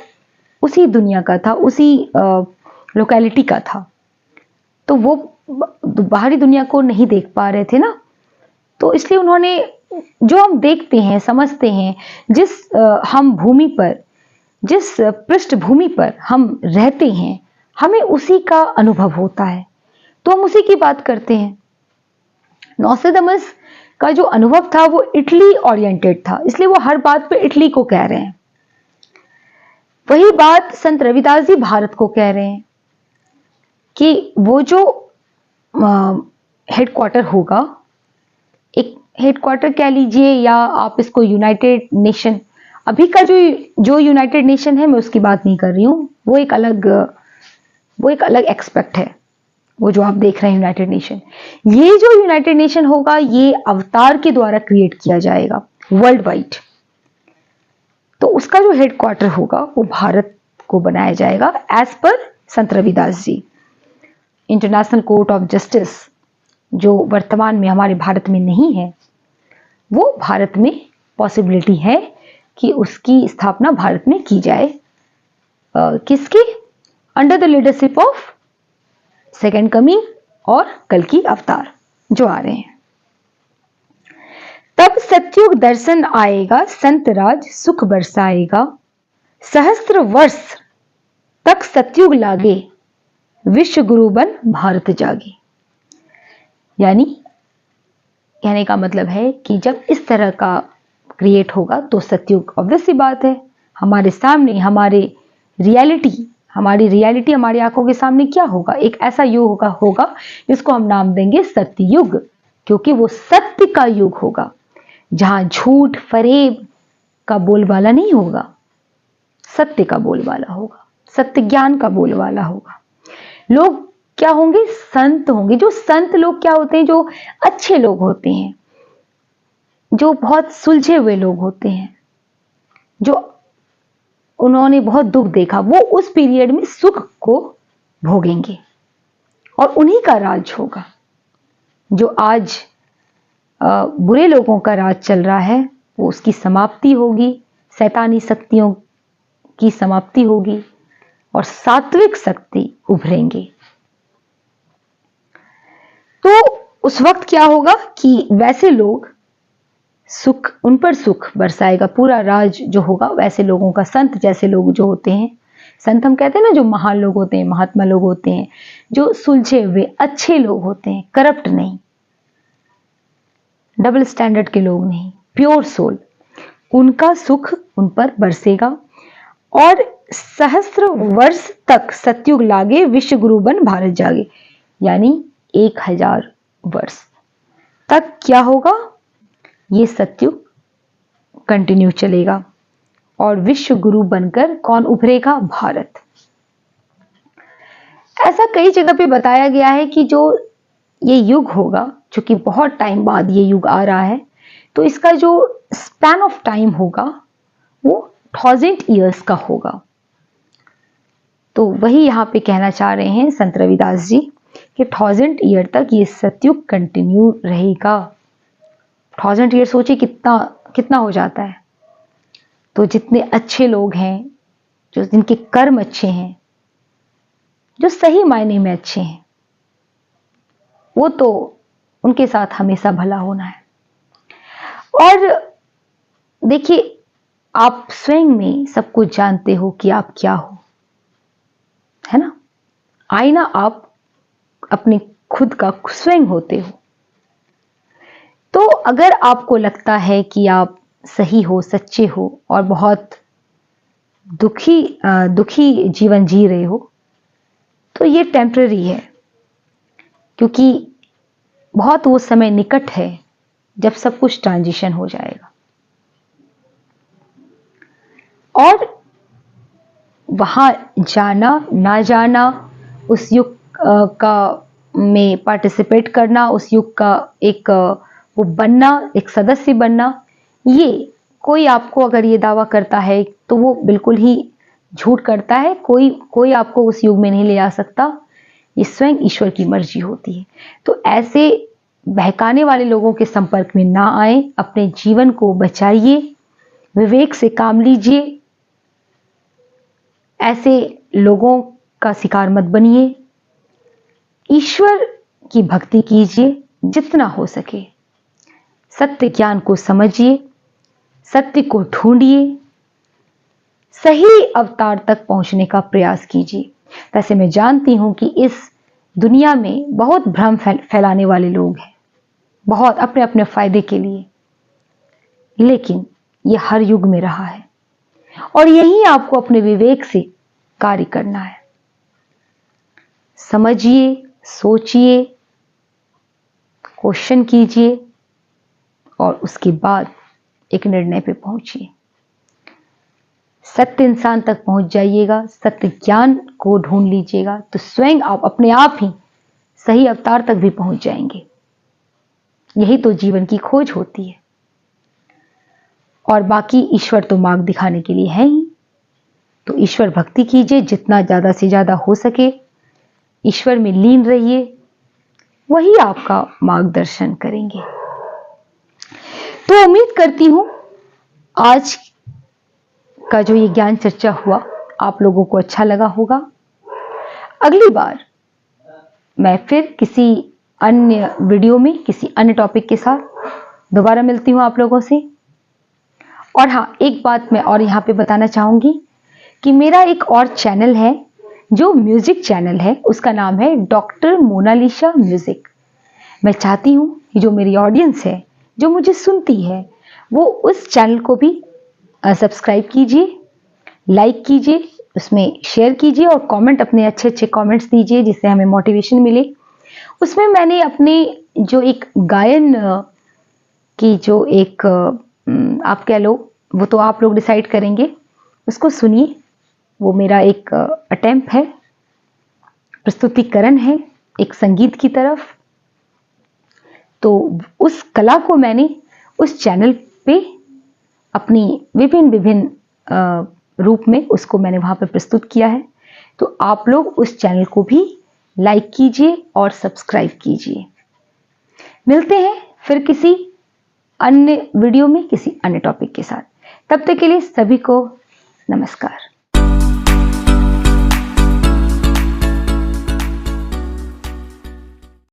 उसी दुनिया का था, उसी लोकेलिटी का था। तो वो बाहरी दुनिया को नहीं देख पा रहे थे ना, तो इसलिए उन्होंने जो हम देखते हैं, समझते हैं, जिस हम भूमि पर, जिस पृष्ठभूमि पर हम रहते हैं, हमें उसी का अनुभव होता है, तो हम उसी की बात करते हैं। नोस्ट्राडामस का जो अनुभव था वो इटली ओरिएंटेड था, इसलिए वो हर बात पे इटली को कह रहे हैं। वही बात संत रविदास जी भारत को कह रहे हैं कि वो जो हेडक्वार्टर होगा, एक हेडक्वार्टर कह लीजिए, या आप इसको यूनाइटेड नेशन, अभी का जो यूनाइटेड नेशन है, मैं उसकी बात नहीं कर रही हूं, वो एक अलग एक्सपेक्ट है, वो जो आप देख रहे हैं यूनाइटेड नेशन। ये जो यूनाइटेड नेशन होगा, ये अवतार के द्वारा क्रिएट किया जाएगा वर्ल्ड वाइड। तो उसका जो हेडक्वार्टर होगा वो भारत को बनाया जाएगा as per Sant Ravidas ji. International court of justice जो वर्तमान में हमारे भारत में नहीं है, वो भारत में पॉसिबिलिटी है कि उसकी स्थापना भारत में की जाए। किसकी? Under the leadership of second coming और कल्कि अवतार जो आ रहे हैं। तब सतयुग दर्शन आएगा, संत राज सुख बरसाएगा, सहस्त्र वर्ष तक सतयुग लागे, विश्व गुरु बन भारत जागे। यानी कहने का मतलब है कि जब इस तरह का क्रिएट होगा तो सतयुग, ऑब्वियस सी बात है, हमारे सामने, हमारी रियलिटी हमारी आंखों के सामने क्या होगा? एक ऐसा युग होगा जिसको हम नाम देंगे सत्ययुग, क्योंकि वो सत्य का युग होगा, जहां झूठ फरेब का बोलबाला नहीं होगा, सत्य का बोलबाला होगा, सत्य ज्ञान का बोलबाला होगा। लोग क्या होंगे? संत होंगे। जो संत लोग क्या होते हैं? जो अच्छे लोग होते हैं, जो बहुत सुलझे हुए लोग होते हैं, जो उन्होंने बहुत दुख देखा, वो उस पीरियड में सुख को भोगेंगे और उन्हीं का राज होगा। जो आज बुरे लोगों का राज चल रहा है, वो उसकी समाप्ति होगी, शैतानी शक्तियों की समाप्ति होगी और सात्विक शक्ति उभरेंगे। तो उस वक्त क्या होगा कि वैसे लोग सुख, उन पर सुख बरसाएगा, पूरा राज जो होगा वैसे लोगों का। संत जैसे लोग जो होते हैं, संत हम कहते हैं ना, जो महान लोग होते हैं, महात्मा लोग होते हैं, जो सुलझे हुए अच्छे लोग होते हैं, करप्ट नहीं, डबल स्टैंडर्ड के लोग नहीं, प्योर सोल, उनका सुख उन पर बरसेगा। और सहस्त्र वर्ष तक सतयुग लागे, विश्व गुरु बन भारत जागे। यानी 1000 वर्ष तक क्या होगा? ये सतयुग कंटिन्यू चलेगा और विश्व गुरु बनकर कौन उभरेगा? भारत। ऐसा कई जगह पे बताया गया है कि जो ये युग होगा, चूंकि बहुत टाइम बाद ये युग आ रहा है, तो इसका जो स्पैन ऑफ टाइम होगा वो 1000 ईयर्स का होगा। तो वही यहां पे कहना चाह रहे हैं संत रविदास जी कि 1000 ईयर तक ये सतयुग कंटिन्यू रहेगा। 1000 ईयर सोचिए कितना हो जाता है। तो जितने अच्छे लोग हैं, जो जिनके कर्म अच्छे हैं, जो सही मायने में अच्छे हैं, वो तो उनके साथ हमेशा भला होना है। और देखिए, आप स्वयं में सब कुछ जानते हो कि आप क्या हो, है ना? आईना आप अपने खुद का स्वयं होते हो। तो अगर आपको लगता है कि आप सही हो, सच्चे हो और बहुत दुखी जीवन जी रहे हो, तो ये टेम्पररी है, क्योंकि बहुत वो समय निकट है जब सब कुछ ट्रांजिशन हो जाएगा। और वहां जाना ना जाना, उस युग का में पार्टिसिपेट करना, उस युग का एक वो बनना, एक सदस्य बनना, ये कोई आपको अगर ये दावा करता है तो वो बिल्कुल ही झूठ करता है। कोई आपको उस युग में नहीं ले जा सकता, ये स्वयं ईश्वर की मर्जी होती है। तो ऐसे बहकाने वाले लोगों के संपर्क में ना आए, अपने जीवन को बचाइए, विवेक से काम लीजिए, ऐसे लोगों का शिकार मत बनिए, ईश्वर की भक्ति कीजिए जितना हो सके, सत्य ज्ञान को समझिए, सत्य को ढूंढिए, सही अवतार तक पहुंचने का प्रयास कीजिए। वैसे मैं जानती हूं कि इस दुनिया में बहुत भ्रम फैलाने वाले लोग हैं, बहुत अपने अपने फायदे के लिए, लेकिन यह हर युग में रहा है और यही आपको अपने विवेक से कार्य करना है। समझिए, सोचिए, क्वेश्चन कीजिए और उसके बाद एक निर्णय पे पहुंचिए। सत्य इंसान तक पहुंच जाइएगा, सत्य ज्ञान को ढूंढ लीजिएगा तो स्वयं आप अपने आप ही सही अवतार तक भी पहुंच जाएंगे। यही तो जीवन की खोज होती है। और बाकी ईश्वर तो मार्ग दिखाने के लिए है ही, तो ईश्वर भक्ति कीजिए जितना ज्यादा से ज्यादा हो सके, ईश्वर में लीन रहिए, वही आपका मार्गदर्शन करेंगे। तो उम्मीद करती हूं आज का जो ये ज्ञान चर्चा हुआ आप लोगों को अच्छा लगा होगा। अगली बार मैं फिर किसी अन्य वीडियो में किसी अन्य टॉपिक के साथ दोबारा मिलती हूं आप लोगों से। और हाँ, एक बात मैं और यहाँ पे बताना चाहूंगी कि मेरा एक और चैनल है जो म्यूजिक चैनल है, उसका नाम है डॉक्टर मोनालिसा म्यूजिक। मैं चाहती हूँ कि जो मेरी ऑडियंस है, जो मुझे सुनती है, वो उस चैनल को भी सब्सक्राइब कीजिए, लाइक कीजिए, उसमें शेयर कीजिए और कमेंट, अपने अच्छे अच्छे कमेंट्स दीजिए जिससे हमें मोटिवेशन मिले। उसमें मैंने अपने जो एक गायन की जो एक आप कह लो, वो तो आप लोग डिसाइड करेंगे, उसको सुनिए। वो मेरा एक अटेम्प्ट है, प्रस्तुतिकरण है एक संगीत की तरफ। तो उस कला को मैंने उस चैनल पे अपनी विभिन्न रूप में उसको मैंने वहां पे प्रस्तुत किया है। तो आप लोग उस चैनल को भी लाइक कीजिए और सब्सक्राइब कीजिए। मिलते हैं फिर किसी अन्य वीडियो में किसी अन्य टॉपिक के साथ। तब तक के लिए सभी को नमस्कार।